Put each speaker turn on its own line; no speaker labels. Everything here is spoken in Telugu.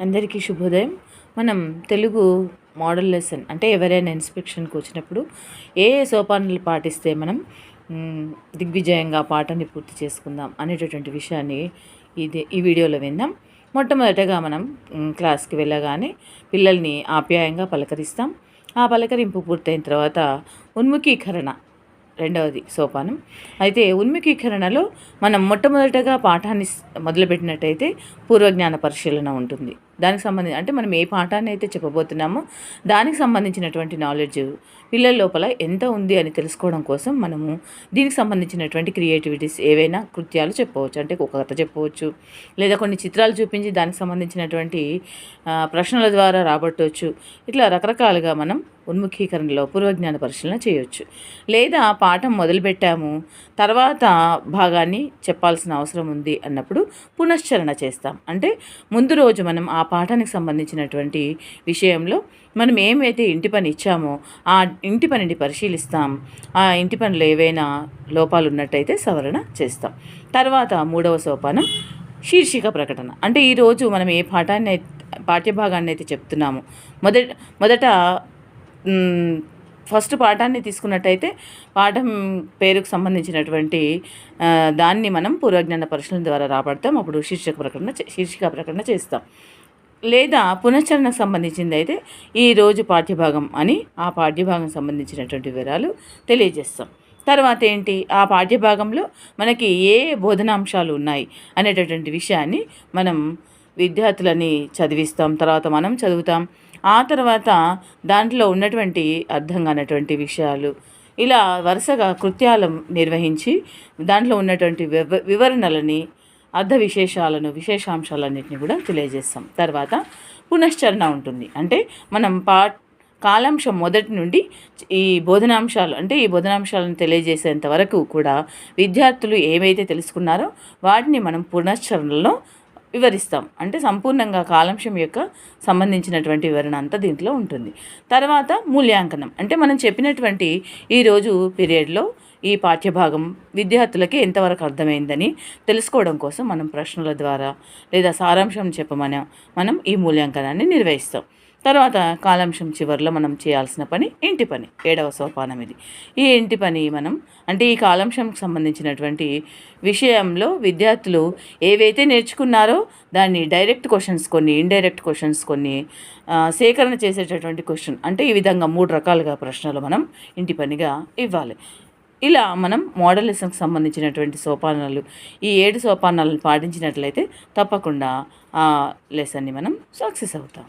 అందరికీ శుభోదయం. మనం తెలుగు మోడల్ లెసన్ అంటే ఎవరైనా ఇన్స్పెక్షన్కి వచ్చినప్పుడు ఏ ఏ సోపానాలు పాటిస్తే మనం దిగ్విజయంగా పాఠాన్ని పూర్తి చేసుకుందాం అనేటటువంటి విషయాన్ని ఈ వీడియోలో విందాం. మొట్టమొదటగా మనం క్లాస్కి వెళ్ళగానే పిల్లల్ని ఆప్యాయంగా పలకరిస్తాం. ఆ పలకరింపు పూర్తయిన తర్వాత ఉన్ముఖీకరణ రెండవది సోపానం. అయితే ఉన్ముఖీకరణలో మనం మొట్టమొదటగా పాఠాన్ని మొదలుపెట్టినట్టయితే పూర్వజ్ఞాన పరిశీలన ఉంటుంది. దానికి సంబంధించి అంటే మనం ఏ పాఠాన్ని అయితే చెప్పబోతున్నామో దానికి సంబంధించినటువంటి నాలెడ్జ్ పిల్లల లోపల ఎంత ఉంది అని తెలుసుకోవడం కోసం మనము దీనికి సంబంధించినటువంటి క్రియేటివిటీస్ ఏవైనా కృత్యాలు చెప్పవచ్చు. అంటే ఒక కథ చెప్పవచ్చు, లేదా కొన్ని చిత్రాలు చూపించి దానికి సంబంధించినటువంటి ప్రశ్నల ద్వారా రాబట్టవచ్చు. ఇట్లా రకరకాలుగా మనం ఉన్ముఖీకరణలో పూర్వజ్ఞాన పరిశీలన చేయొచ్చు. లేదా పాఠం మొదలుపెట్టాము, తర్వాత భాగాన్ని చెప్పాల్సిన అవసరం ఉంది అన్నప్పుడు పునశ్చరణ చేస్తాం. అంటే ముందు రోజు మనం ఆ పాఠానికి సంబంధించినటువంటి విషయంలో మనం ఏమైతే ఇంటి పని ఇచ్చామో ఆ ఇంటి పనిని పరిశీలిస్తాం. ఆ ఇంటి పనిలో ఏవైనా లోపాలు ఉన్నట్టయితే సవరణ చేస్తాం. తర్వాత మూడవ సోపానం శీర్షిక ప్రకటన. అంటే ఈరోజు మనం ఏ పాఠ్యభాగాన్ని అయితే చెప్తున్నామో మొదట ఫస్ట్ పాఠాన్ని తీసుకున్నట్టయితే పాఠం పేరుకు సంబంధించినటువంటి దాన్ని మనం పూర్వజ్ఞాన పరిశీలన ద్వారా రాబడతాం. అప్పుడు శీర్షిక ప్రకటన చేస్తాం. లేదా పునశ్చరణకు సంబంధించింది అయితే ఈరోజు పాఠ్యభాగం అని ఆ పాఠ్యభాగం సంబంధించినటువంటి వివరాలు తెలియజేస్తాం. తర్వాత ఏంటి, ఆ పాఠ్యభాగంలో మనకి ఏ బోధనాంశాలు ఉన్నాయి అనేటటువంటి విషయాన్ని మనం విద్యార్థులని చదివిస్తాం. తర్వాత మనం చదువుతాం. ఆ తర్వాత దాంట్లో ఉన్నటువంటి అర్థం కానటువంటి విషయాలు ఇలా వరుసగా కృత్యాలు నిర్వహించి దాంట్లో ఉన్నటువంటి వివరణలని అర్థ విశేషాంశాలన్నింటినీ కూడా తెలియజేస్తాం. తర్వాత పునశ్చరణ ఉంటుంది. అంటే మనం కాలాంశం మొదటి నుండి ఈ బోధనాంశాలను తెలియజేసేంత వరకు కూడా విద్యార్థులు ఏవైతే తెలుసుకున్నారో వాటిని మనం పునశ్చరణలో వివరిస్తాం. అంటే సంపూర్ణంగా కాలాంశం యొక్క సంబంధించినటువంటి వివరణ అంతా దీంట్లో ఉంటుంది. తర్వాత మూల్యాంకనం. అంటే మనం చెప్పినటువంటి ఈరోజు పీరియడ్లో ఈ పాఠ్యభాగం విద్యార్థులకి ఎంతవరకు అర్థమైందని తెలుసుకోవడం కోసం మనం ప్రశ్నల ద్వారా లేదా సారాంశం చెప్పమని మనం ఈ మూల్యాంకనాన్ని నిర్వహిస్తాం. తర్వాత కాలాంశం చివరిలో మనం చేయాల్సిన పని ఇంటి పని, 7వ సోపానం ఇది. ఈ ఇంటి పని మనం అంటే ఈ కాలాంశంకి సంబంధించినటువంటి విషయంలో విద్యార్థులు ఏవైతే నేర్చుకున్నారో దాన్ని డైరెక్ట్ క్వశ్చన్స్ కొన్ని, ఇండైరెక్ట్ క్వశ్చన్స్ కొన్ని, సేకరణ చేసేటటువంటి క్వశ్చన్ అంటే ఈ విధంగా 3 రకాలుగా ప్రశ్నలు మనం ఇంటి పనిగా ఇవ్వాలి. ఇలా మనం మోడల్ లెసన్కి సంబంధించినటువంటి సోపానాలు ఈ 7 సోపానాలను పాటించినట్లయితే తప్పకుండా ఆ లెసన్ని మనం సక్సెస్ అవుతాం.